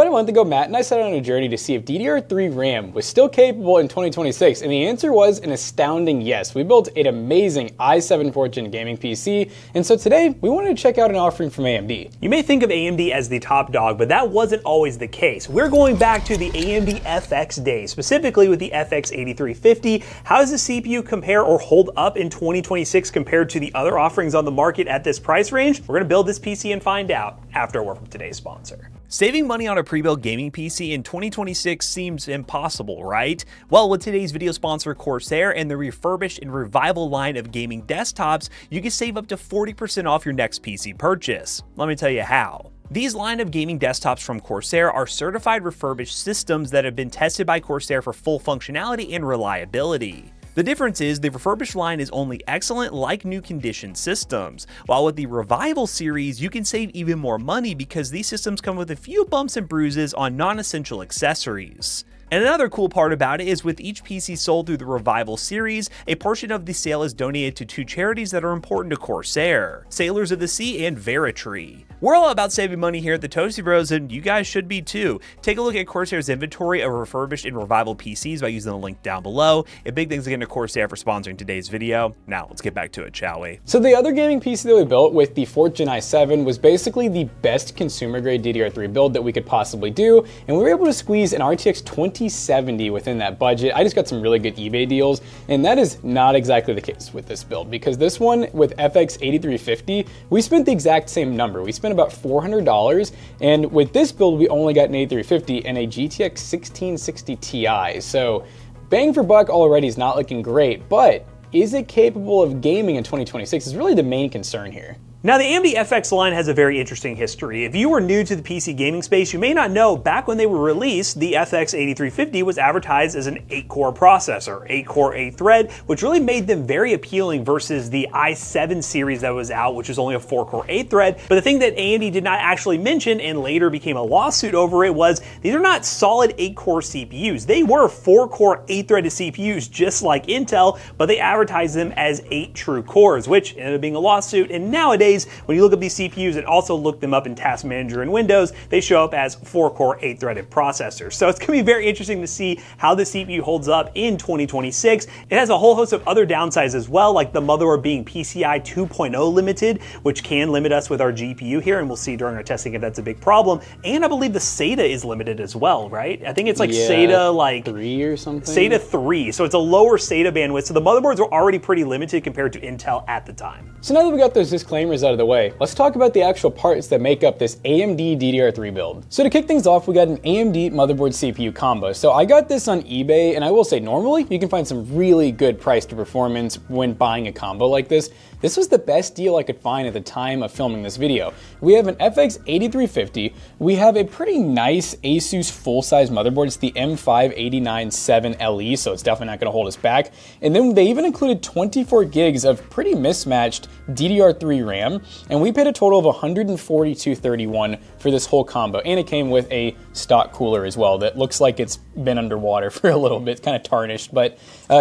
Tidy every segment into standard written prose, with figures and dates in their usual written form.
a month ago, Matt and I set out on a journey to see if DDR3 RAM was still capable in 2026, and the answer was an astounding yes. We built an amazing i7 4th Gen gaming PC, and so today we wanted to check out an offering from AMD. You may think of AMD as the top dog, but that wasn't always the case. We're going back to the AMD FX days, specifically with the FX 8350. How does the CPU compare or hold up in 2026 compared to the other offerings on the market at this price range? We're going to build this PC and find out after a word from today's sponsor. Saving money on a pre-built gaming PC in 2026 seems impossible, right? Well, with today's video sponsor Corsair and the refurbished and revival line of gaming desktops, you can save up to 40% off your next PC purchase. Let me tell you how. These line of gaming desktops from Corsair are certified refurbished systems that have been tested by Corsair for full functionality and reliability. The difference is the refurbished line is only excellent like new condition systems, while with the Revival series you can save even more money because these systems come with a few bumps and bruises on non-essential accessories. And another cool part about it is with each PC sold through the Revival series, a portion of the sale is donated to two charities that are important to Corsair, Sailors of the Sea and Veritree. We're all about saving money here at the Toasty Bros, and you guys should be too. Take a look at Corsair's inventory of refurbished and Revival PCs by using the link down below. A big thanks again to Corsair for sponsoring today's video. Now let's get back to it, shall we? So the other gaming PC that we built with the 4th Gen i7 was basically the best consumer grade DDR3 build that we could possibly do, and we were able to squeeze an RTX 2070 within that budget. I just got some really good eBay deals, and that is not exactly the case with this build, because this one with FX 8350, we spent the exact same number. We spent about $400, and with this build we only got an 8350 and a GTX 1660 Ti. So bang for buck already is not looking great, but is it capable of gaming in 2026 is really the main concern here. Now, the AMD FX line has a very interesting history. If you were new to the PC gaming space, you may not know back when they were released, the FX 8350 was advertised as an 8-core processor, 8-core, 8-thread, which really made them very appealing versus the i7 series that was out, which was only a 4-core, 8-thread. But the thing that AMD did not actually mention and later became a lawsuit over it was these are not solid 8-core CPUs. They were 4-core, 8-threaded CPUs just like Intel, but they advertised them as 8 true cores, which ended up being a lawsuit. And nowadays, when you look up these CPUs and also look them up in Task Manager and Windows, they show up as 4-core, 8-threaded processors. So it's going to be very interesting to see how the CPU holds up in 2026. It has a whole host of other downsides as well, like the motherboard being PCI 2.0 limited, which can limit us with our GPU here, and we'll see during our testing if that's a big problem. And I believe the SATA is limited as well, right? I think it's like SATA like 3 or something. SATA 3, so it's a lower SATA bandwidth. So the motherboards were already pretty limited compared to Intel at the time. So now that we got those disclaimers out of the way, let's talk about the actual parts that make up this AMD DDR3 build. So to kick things off, we got an AMD motherboard CPU combo. So I got this on eBay, and I will say normally you can find some really good price to performance when buying a combo like this. This was the best deal I could find at the time of filming this video. We have an FX 8350, we have a pretty nice Asus full-size motherboard, it's the M5A97 LE, so it's definitely not gonna hold us back. And then they even included 24 gigs of pretty mismatched DDR3 RAM, and we paid a total of $142.31 for this whole combo, and it came with a stock cooler as well that looks like it's been underwater for a little bit, kind of tarnished, but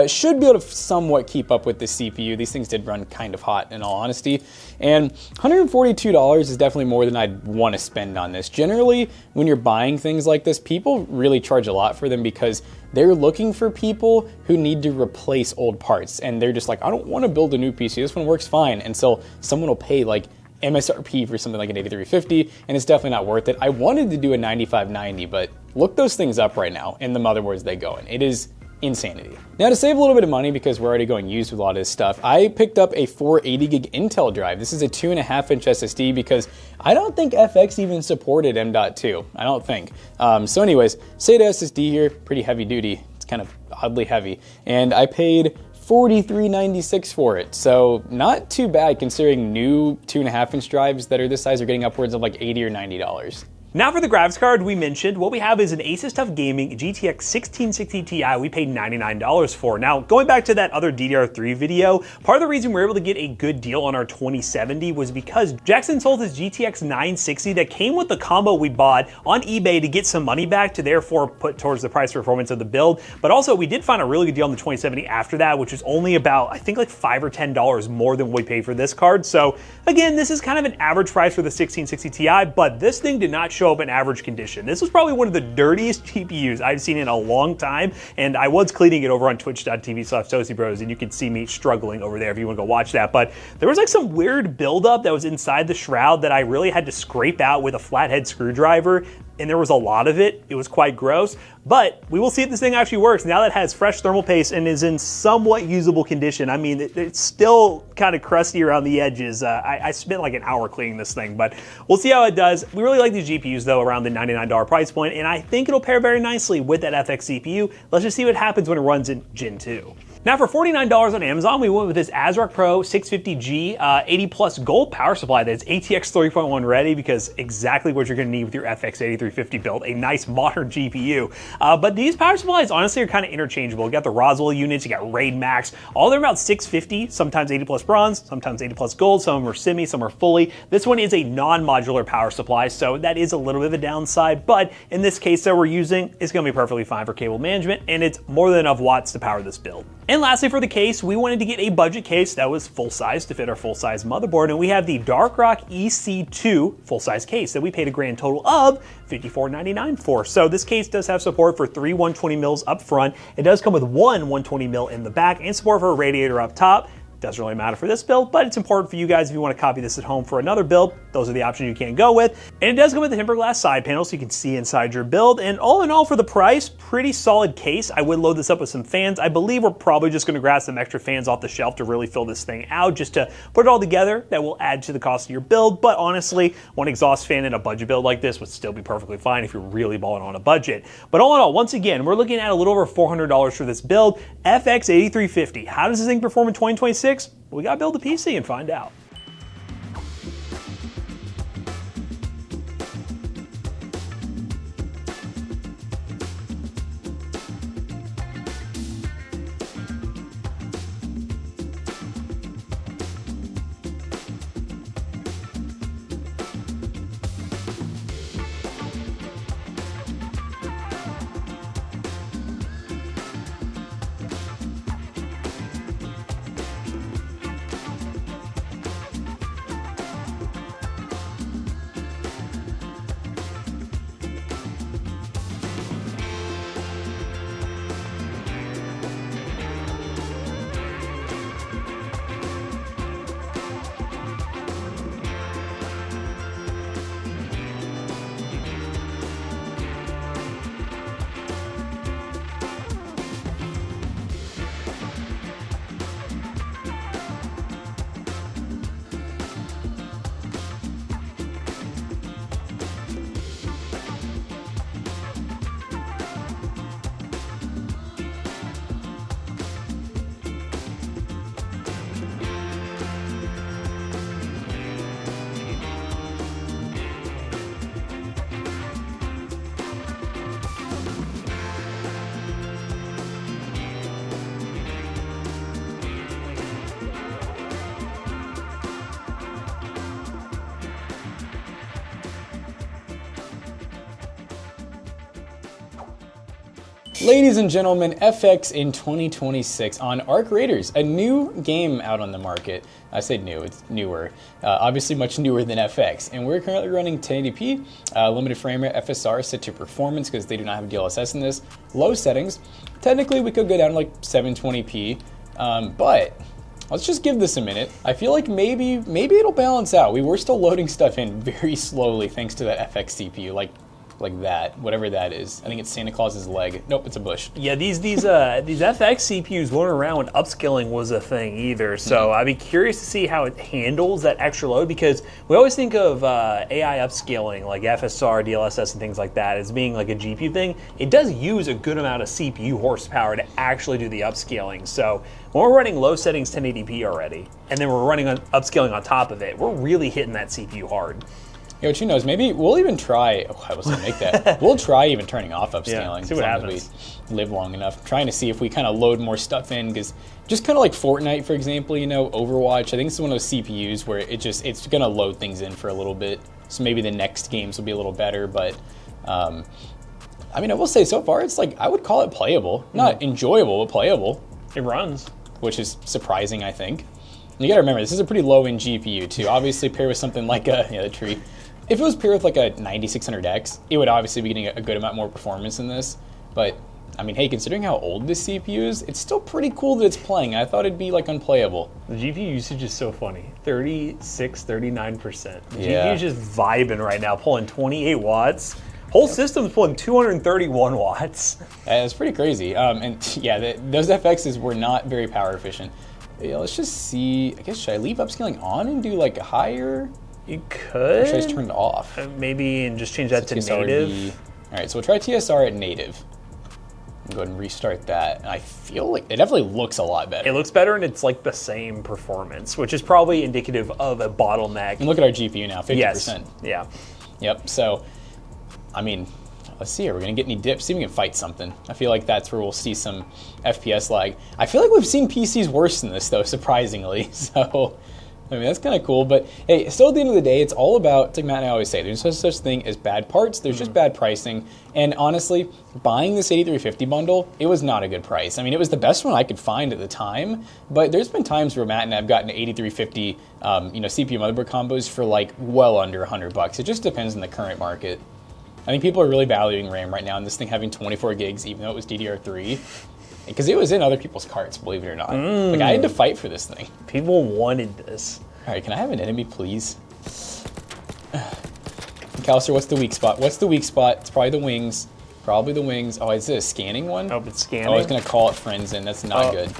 should be able to somewhat keep up with the CPU. These things did run kind of hot in all honesty, and $142 is definitely more than I'd want to spend on this. Generally, when you're buying things like this, people really charge a lot for them because they're looking for people who need to replace old parts, and they're just like, I don't want to build a new PC, this one works fine, and so someone will pay like MSRP for something like an 8350, and it's definitely not worth it. I wanted to do a 9590, but look those things up right now and the motherboards they go in. It is insanity. Now to save a little bit of money, because we're already going used with a lot of this stuff, I picked up a 480 gig Intel drive. This is a 2.5-inch SSD because I don't think FX even supported M.2. I don't think. So anyways, SATA SSD here, pretty heavy duty. It's kind of oddly heavy. And I paid $43.96 for it. So not too bad considering new 2.5-inch drives that are this size are getting upwards of like $80 or $90. Now for the graphics card we mentioned, what we have is an Asus TUF Gaming GTX 1660 Ti we paid $99 for. Now, going back to that other DDR3 video, part of the reason we were able to get a good deal on our 2070 was because Jackson sold his GTX 960 that came with the combo we bought on eBay to get some money back to therefore put towards the price performance of the build. But also we did find a really good deal on the 2070 after that, which was only about, I think like $5 or $10 more than we paid for this card. So again, this is kind of an average price for the 1660 Ti, but this thing did not show up in average condition. This was probably one of the dirtiest GPUs I've seen in a long time, and I was cleaning it over on twitch.tv/ToastyBros, and you can see me struggling over there if you want to go watch that. But there was like some weird buildup that was inside the shroud that I really had to scrape out with a flathead screwdriver, and there was a lot of it. It was quite gross, but we will see if this thing actually works now that it has fresh thermal paste and is in somewhat usable condition. I mean, it's still kind of crusty around the edges. I spent like an hour cleaning this thing, but we'll see how it does. We really like these GPUs though, around the $99 price point, and I think it'll pair very nicely with that FX CPU. Let's just see what happens when it runs in Gen 2. Now for $49 on Amazon, we went with this ASRock Pro 650G 80 plus gold power supply that's ATX 3.1 ready, because exactly what you're gonna need with your FX 8350 build, a nice modern GPU. But these power supplies honestly are kind of interchangeable. You got the Roswell units, you got Raid Max, all they're about 650, sometimes 80 plus bronze, sometimes 80 plus gold, some of them are semi, some are fully. This one is a non-modular power supply, so that is a little bit of a downside, but in this case that we're using, it's gonna be perfectly fine for cable management, and it's more than enough watts to power this build. And lastly, for the case, we wanted to get a budget case that was full size to fit our full size motherboard, and we have the DarkRock EC2 full size case that we paid a grand total of $54.99 for. So this case does have support for 3 120 mils up front. It does come with one 120 mil in the back and support for a radiator up top. Doesn't really matter for this build, but it's important for you guys if you want to copy this at home for another build. Those are the options you can go with. And it does come with a tempered glass side panel so you can see inside your build. And all in all, for the price, pretty solid case. I would load this up with some fans. I believe we're probably just going to grab some extra fans off the shelf to really fill this thing out, just to put it all together. That will add to the cost of your build. But honestly, one exhaust fan in a budget build like this would still be perfectly fine if you're really balling on a budget. But all in all, once again, we're looking at a little over $400 for this build. FX 8350. How does this thing perform in 2026? We gotta build a PC and find out. Ladies and gentlemen, FX in 2026 on Arc Raiders, a new game out on the market. I say new, it's newer. Obviously much newer than FX. And we're currently running 1080p, limited frame rate, FSR set to performance because they do not have DLSS in this. Low settings. Technically we could go down to like 720p, but let's just give this a minute. I feel like maybe it'll balance out. We were still loading stuff in very slowly thanks to that FX CPU, like that, whatever that is. I think it's Santa Claus's leg. Nope, it's a bush. Yeah, these FX CPUs weren't around when upscaling was a thing either. So I'd be curious to see how it handles that extra load, because we always think of AI upscaling like FSR, DLSS, and things like that as being like a GPU thing. It does use a good amount of CPU horsepower to actually do the upscaling. So when we're running low settings 1080p already, and then we're running upscaling on top of it, we're really hitting that CPU hard. Yeah, but who knows, maybe we'll even try, I was gonna make that. We'll try even turning off upscaling. Yeah, see what happens. As we live long enough. Trying to see if we kind of load more stuff in, because just kind of like Fortnite, for example, you know, Overwatch, I think it's one of those CPUs where it's gonna load things in for a little bit. So maybe the next games will be a little better, but I mean, I will say so far, it's like, I would call it playable. Not enjoyable, but playable. It runs. Which is surprising, I think. And you gotta remember, this is a pretty low-end GPU too. Obviously paired with something like the tree. if it was paired with like a 9600X, it would obviously be getting a good amount more performance than this. But I mean, hey, considering how old this CPU is, it's still pretty cool that it's playing. I thought it'd be like unplayable. The GPU usage is so funny. 36, 39%. The Yeah. GPU is just vibing right now, pulling 28 watts. Whole system's pulling 231 watts. That's pretty crazy. And yeah, those FXs were not very power efficient. Yeah, let's just see. I guess, should I leave upscaling on and do like a higher? You Or could. should I just turn it off? Maybe and just change that to TSR would native. be- all right, so we'll try TSR at native. Go ahead and restart that. And I feel like it definitely looks a lot better. It looks better and it's like the same performance, which is probably indicative of a bottleneck. And look at our GPU now, 50%. Yes. Yeah. Yep, so, I mean, let's see, are we gonna get any dips? See if we can fight something. I feel like that's where we'll see some FPS lag. I feel like we've seen PCs worse than this though, surprisingly. So, I mean, that's kind of cool, but hey, still at the end of the day, it's all about, it's like Matt and I always say, there's no such thing as bad parts, there's just bad pricing, and honestly, buying this 8350 bundle, it was not a good price. I mean, it was the best one I could find at the time, but there's been times where Matt and I have gotten 8350, CPU motherboard combos for like well under $100. It just depends on the current market. I think people are really valuing RAM right now, and this thing having 24 gigs, even though it was DDR3, because it was in other people's carts, believe it or not. Like, I had to fight for this thing. People wanted this. All right, can I have an enemy, please? Calcer, what's the weak spot? What's the weak spot? It's probably the wings. Probably the wings. Oh, is it a scanning one? Oh, it's scanning. Oh, I was gonna call it friends in. That's not good.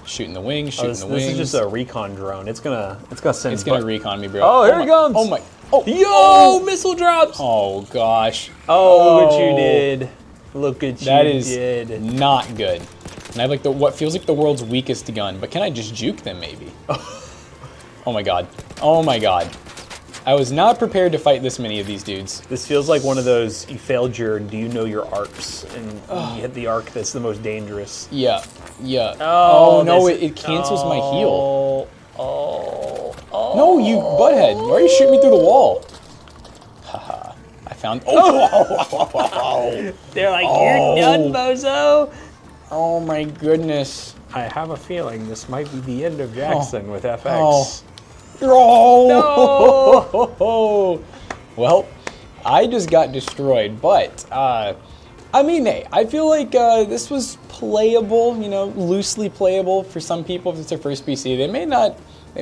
Shooting the wings, shooting the wings. This is just a recon drone. It's gonna send. It's gonna recon me, bro. Oh, here he comes. Oh my. Oh, Yo, missile drops. Oh gosh. Oh, look what you did. Look at you That is did. not good. And I have like what feels like the world's weakest gun, but can I just juke them maybe? Oh my god. Oh my god. I was not prepared to fight this many of these dudes. This feels like one of those, you failed your, do you know your arcs? And you hit the arc that's the most dangerous. Yeah. Yeah. Oh, no, this- it cancels my heal. Oh. No, you butthead. Why are you shooting me through the wall? Haha. I found. Oh! They're like, you're done, bozo. Oh my goodness. I have a feeling this might be the end of Jackson with FX. Oh. Well, I just got destroyed, but I mean, hey, I feel like this was playable, loosely playable for some people if it's their first PC. They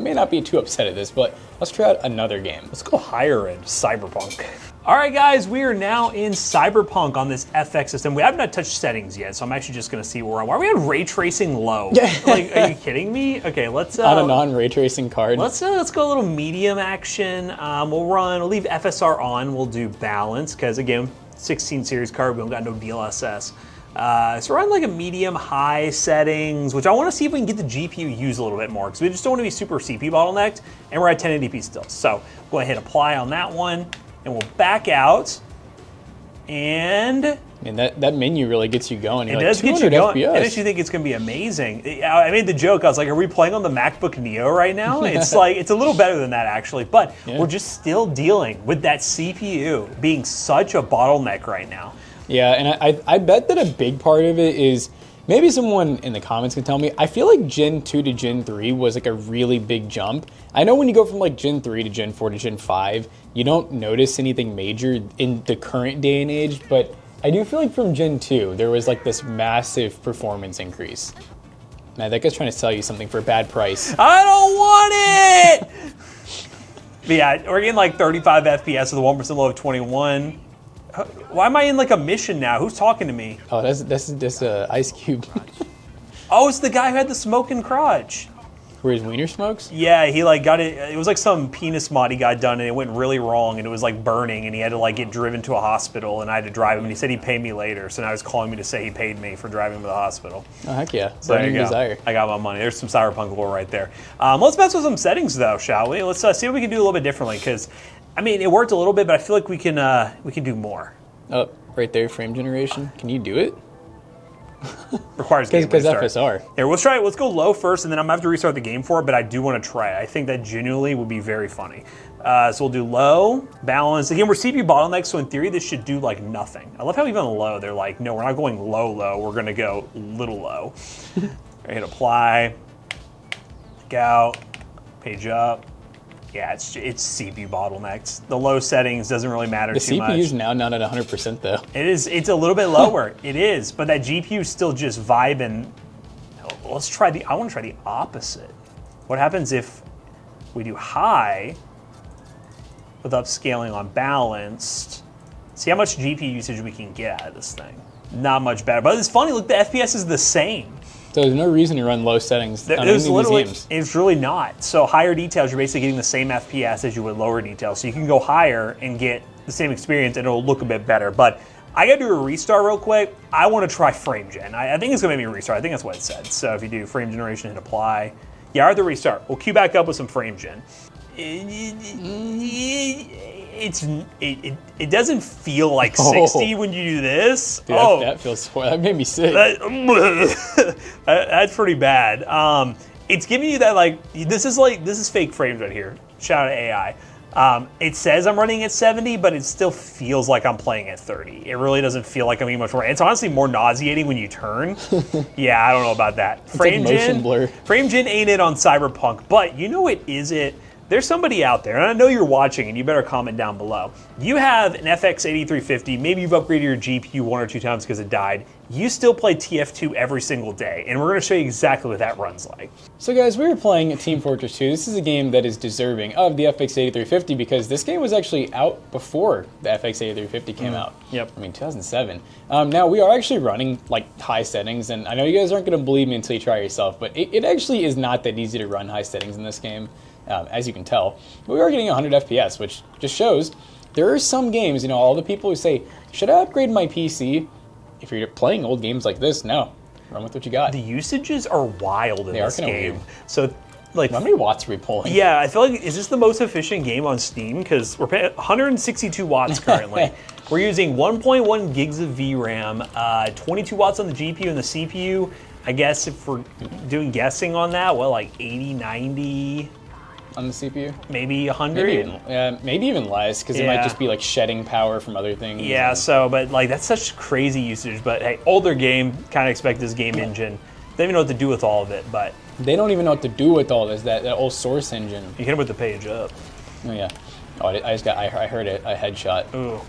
may not be too upset at this, but let's try out another game. Let's go higher end, Cyberpunk. All right, guys, we are now in Cyberpunk on this FX system. We have not touched settings yet, so I'm actually just gonna see where I'm. Why are we on ray tracing low? Like, are you kidding me? Okay, let's On a non-ray tracing card. Let's go a little medium action. We'll leave FSR on. We'll do balance because again, 16 series card. We don't got no DLSS. So we're on like a medium high settings, which I want to see if we can get the GPU used a little bit more because we just don't want to be super CPU bottlenecked, and we're at 1080p still. So go ahead and hit apply on that one, and we'll back out. And that menu really gets you going. You're it like, does get you 200 going. FPS. It makes you think it's going to be amazing. I made the joke. I was like, "Are we playing on the MacBook Neo right now?" It's like it's a little better than that actually, but we're just still dealing with that CPU being such a bottleneck right now. Yeah, and I bet that a big part of it is, maybe someone in the comments can tell me, I feel like Gen 2 to Gen 3 was like a really big jump. I know when you go from like Gen 3 to Gen 4 to Gen 5, you don't notice anything major in the current day and age, but I do feel like from Gen 2, there was like this massive performance increase. Man, that guy's trying to sell you something for a bad price. I don't want it! But yeah, we're getting like 35 FPS with a 1% low of 21. Why am I in like a mission now? Who's talking to me? Oh, that's Ice Cube. Oh, it's the guy who had the smoking crotch. Where his wiener smokes? Yeah, he like got it. It was like some penis mod he got done, and it went really wrong, and it was like burning, and he had to like get driven to a hospital, and I had to drive him, and he said he'd pay me later. So now he's calling me to say he paid me for driving him to the hospital. Oh heck yeah! So there you go. Desire. I got my money. There's some Cyberpunk lore right there. Let's mess with some settings though, shall we? Let's see what we can do a little bit differently, because I mean it worked a little bit, but I feel like we can do more. Oh, right there, frame generation. Can you do it? Requires game Because restart. FSR. Here, let's try it. Let's go low first, and then I'm gonna have to restart the game for it. But I do want to try it. I think that genuinely would be very funny. So we'll do low, balance. Again, we're CPU bottlenecks, so in theory this should do like nothing. I love how even low, they're like, no, we're not going low. We're gonna go little low. I hit apply, back out, page up, Yeah, it's CPU bottlenecks. The low settings doesn't really matter too much. The CPU's now not at 100% though. It's a little bit lower. It is, but that GPU is still just vibing. I want to try the opposite. What happens if we do high with upscaling on balanced? See how much GPU usage we can get out of this thing. Not much better, but it's funny, look, the FPS is the same. So there's no reason to run low settings on any of these games. It's really not. So higher details, you're basically getting the same FPS as you would lower details. So you can go higher and get the same experience and it'll look a bit better. But I gotta do a restart real quick. I wanna try frame gen. I think it's gonna make me restart. I think that's what it said. So if you do frame generation, hit apply. Yeah, I have to restart. We'll queue back up with some frame gen. It doesn't feel like 60 when you do this. Dude, that feels, that made me sick. That's pretty bad. It's giving you that this is fake frames right here. Shout out to AI. It says I'm running at 70, but it still feels like I'm playing at 30. It really doesn't feel like I'm getting much more. It's honestly more nauseating when you turn. Yeah, I don't know about that. Frame gen ain't it on Cyberpunk, but you know it is it. There's somebody out there, and I know you're watching, and you better comment down below. You have an FX 8350, maybe you've upgraded your GPU 1 or 2 times because it died. You still play TF2 every single day, and we're gonna show you exactly what that runs like. So guys, we were playing Team Fortress 2. This is a game that is deserving of the FX 8350 because this game was actually out before the FX 8350 came out. Yep. I mean, 2007. Now, we are actually running high settings, and I know you guys aren't gonna believe me until you try it yourself, but it actually is not that easy to run high settings in this game. As you can tell. But we are getting 100 FPS, which just shows there are some games, all the people who say, should I upgrade my PC? If you're playing old games like this, no. Run with what you got. The usages are wild in this game. Weird. So, how many watts are we pulling? Yeah, I feel like, is this the most efficient game on Steam? Because we're paying 162 watts currently. We're using 1.1 gigs of VRAM, 22 watts on the GPU and the CPU. I guess if we're doing guessing on that, 80, 90... on the CPU? Maybe 100? Maybe even less, because it might just be shedding power from other things. Yeah, but that's such crazy usage. But hey, older game, kind of expect this game engine. They don't even know what to do with all of it, but... They don't even know what to do with all this, that old source engine. You hit it with the page up. Oh yeah. Oh, I heard it, a headshot. Ooh.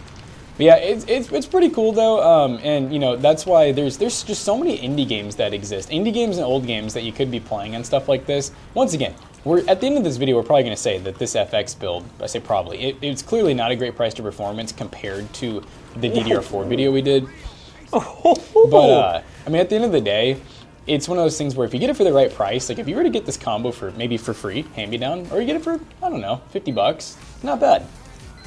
But yeah, it's pretty cool though, and that's why there's just so many indie games that exist. Indie games and old games that you could be playing and stuff like this. Once again, we're at the end of this video, we're probably going to say that this FX build, I say probably, it's clearly not a great price to performance compared to the DDR4 video we did. But I mean, at the end of the day, it's one of those things where if you get it for the right price, if you were to get this combo for maybe for free, hand me down, or you get it for, I don't know, 50 bucks, not bad,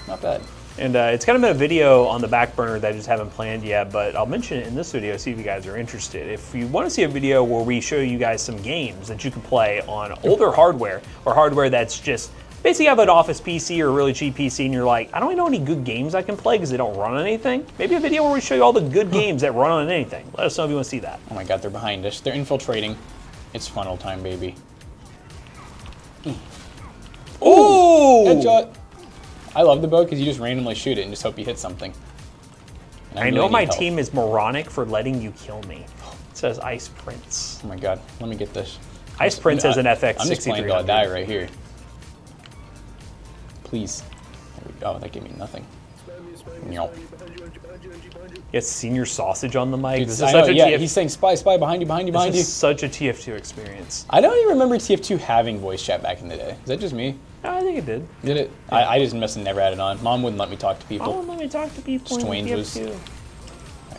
not bad. And it's kind of been a video on the back burner that I just haven't planned yet, but I'll mention it in this video, see if you guys are interested. If you want to see a video where we show you guys some games that you can play on older hardware, or hardware that's just, basically have an office PC or a really cheap PC and you're like, I don't know any good games I can play because they don't run on anything. Maybe a video where we show you all the good games that run on anything. Let us know if you want to see that. Oh my god, they're behind us. They're infiltrating. It's funnel time, baby. Oh! Headshot. I love the bow because you just randomly shoot it and just hope you hit something. I know my team is moronic for letting you kill me. It says Ice Prince. Oh my god, let me get this. Ice Prince has an FX 6300. I'm just playing till I die right here. Please. There we go. That gave me nothing. It's senior sausage on the mic. Dude, this is such a he's saying spy, behind you, This is such a TF2 experience. I don't even remember TF2 having voice chat back in the day. Is that just me? No, I think it did. Did it? Yeah. I just must have never had it on. Mom wouldn't let me talk to people. Mom wouldn't let me talk to people. Strange was. I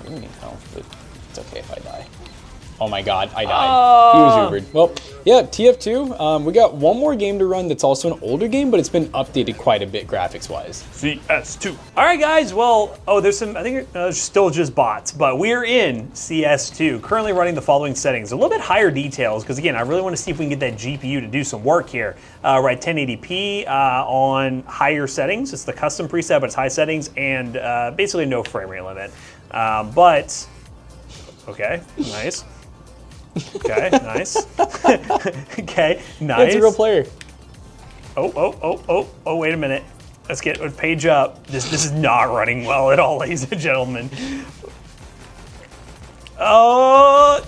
really need help, but it's okay if I die. Oh my god, I died. He was Ubered. Well, yeah, TF2. We got one more game to run that's also an older game, but it's been updated quite a bit graphics-wise. CS2. All right, guys. Well, there's some, I think it's still just bots, but we're in CS2, currently running the following settings. A little bit higher details, because again, I really want to see if we can get that GPU to do some work here. Right, 1080p on higher settings. It's the custom preset, but it's high settings, and basically no frame rate limit. But, okay, nice. Okay, nice. Okay, nice. It's a real player. Oh, wait a minute. Let's get a page up. This is not running well at all, ladies and gentlemen. Oh,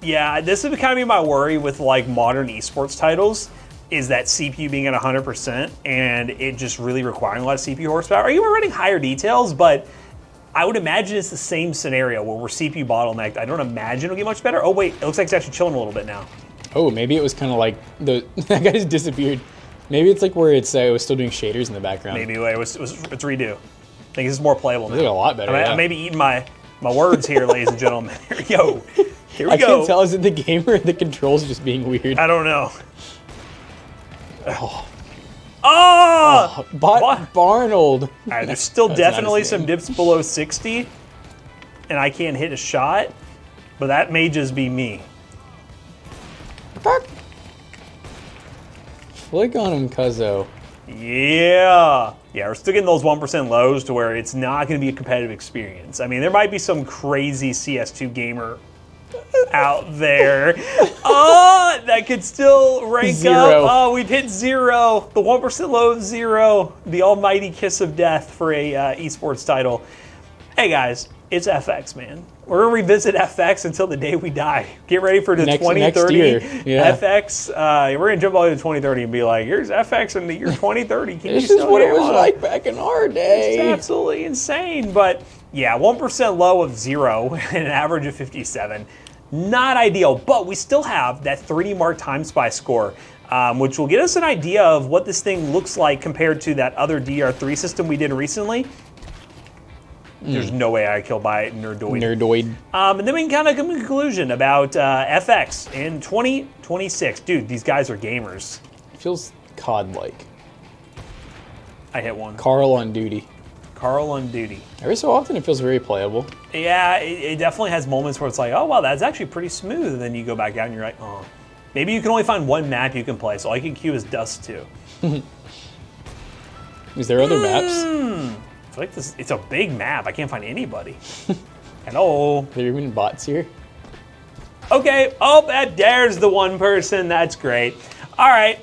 yeah, this is kind of my worry with like modern esports titles. is that CPU being at 100% and it just really requiring a lot of CPU horsepower. Even running higher details, but I would imagine it's the same scenario where we're CPU bottlenecked. I don't imagine it'll get much better. Oh wait, it looks like it's actually chilling a little bit now. Oh, maybe it was kind of like that guy just disappeared. Maybe it's like where it was still doing shaders in the background. Maybe it's redo. I think it's more playable now. It's like a lot better. I may be eating my words here, ladies and gentlemen. Yo, here we go. I can't tell, is it the game or the controls just being weird? I don't know. Barnold. All right, there's still definitely some dips below 60, and I can't hit a shot, but that may just be me. Flick on him, cuzzo. Yeah, we're still getting those 1% lows to where it's not going to be a competitive experience. I mean, there might be some crazy CS2 gamer out there. That could still rank up. Oh, we've hit 0. The 1% low is 0. The almighty kiss of death for a esports title. Hey guys, it's FX, man. We're gonna revisit FX until the day we die. Get ready for the 2030 next year. Yeah. FX. We're gonna jump all the way to 2030 and be like, here's FX in the year 2030. This is what it was like back in our day. It's absolutely insane. But yeah, 1% low of 0 and an average of 57. Not ideal, but we still have that 3D Mark Time Spy score, which will get us an idea of what this thing looks like compared to that other DDR3 system we did recently. There's no way I kill by Nerdoid. And then we can kind of come to a conclusion about FX in 2026. Dude, these guys are gamers. It feels COD-like. I hit one. Carl on duty. Carl on duty. Every so often it feels very playable. Yeah, it definitely has moments where it's like, oh wow, that's actually pretty smooth. And then you go back out and you're like, oh. Maybe you can only find one map you can play, so all you can queue is Dust 2. Is there other maps? I feel like it's a big map. I can't find anybody. Hello. Are there even bots here? Okay. Oh, there's the one person. That's great. All right.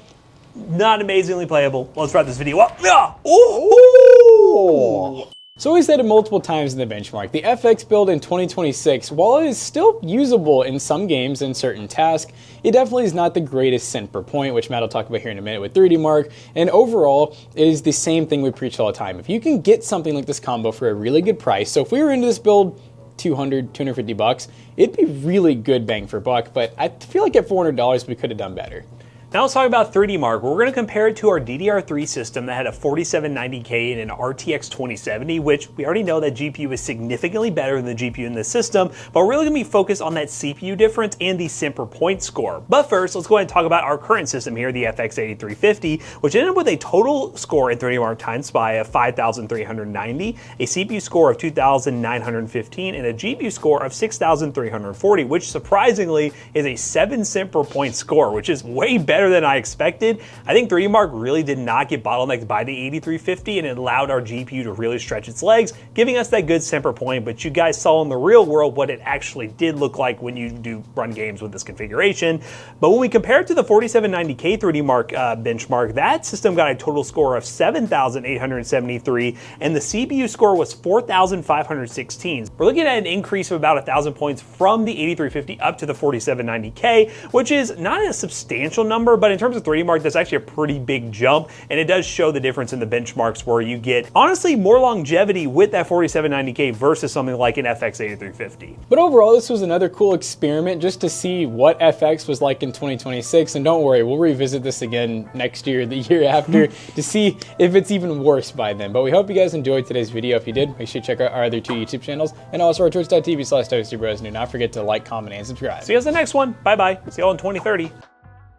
Not amazingly playable. Let's wrap this video up. Yeah. Ooh. So we said it multiple times in the benchmark, the FX build in 2026, while it is still usable in some games and certain tasks, it definitely is not the greatest cent per point, which Matt will talk about here in a minute with 3D Mark, and overall, it is the same thing we preach all the time. If you can get something like this combo for a really good price, so if we were into this build, $250, it'd be really good bang for buck, but I feel like at $400 we could have done better. Now let's talk about 3D Mark. We're going to compare it to our DDR3 system that had a 4790K and an RTX 2070, which we already know that GPU is significantly better than the GPU in this system, but we're really going to be focused on that CPU difference and the cent per point score. But first, let's go ahead and talk about our current system here, the FX 8350, which ended up with a total score in 3D Mark Time Spy of 5,390, a CPU score of 2,915, and a GPU score of 6,340, which surprisingly is a 7 cent per point score, which is way better than I expected. I think 3D Mark really did not get bottlenecked by the 8350, and it allowed our GPU to really stretch its legs, giving us that good cent per point, but you guys saw in the real world what it actually did look like when you do run games with this configuration. But when we compare it to the 4790K 3D Mark benchmark, that system got a total score of 7,873, and the CPU score was 4,516. We're looking at an increase of about 1,000 points from the 8350 up to the 4790K, which is not a substantial number, but in terms of 3D Mark, that's actually a pretty big jump, and it does show the difference in the benchmarks where you get, honestly, more longevity with that 4790K versus something like an FX 8350. But overall, this was another cool experiment just to see what FX was like in 2026, and don't worry, we'll revisit this again next year, the year after, to see if it's even worse by then. But we hope you guys enjoyed today's video. If you did, make sure to check out our other 2 YouTube channels, and also our twitch.tv/ToastyBros. Do not forget to like, comment, and subscribe. See you guys in the next one. Bye-bye. See you all in 2030.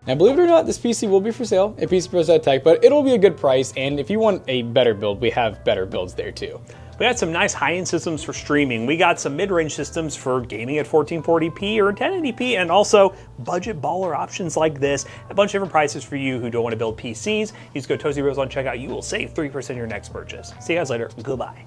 Now, believe it or not, this PC will be for sale at PCPros.tech, but it'll be a good price, and if you want a better build, we have better builds there too. We got some nice high-end systems for streaming. We got some mid-range systems for gaming at 1440p or 1080p, and also budget baller options like this. A bunch of different prices for you who don't want to build PCs. Use code ToastyBros on checkout. You will save 3% on your next purchase. See you guys later. Goodbye.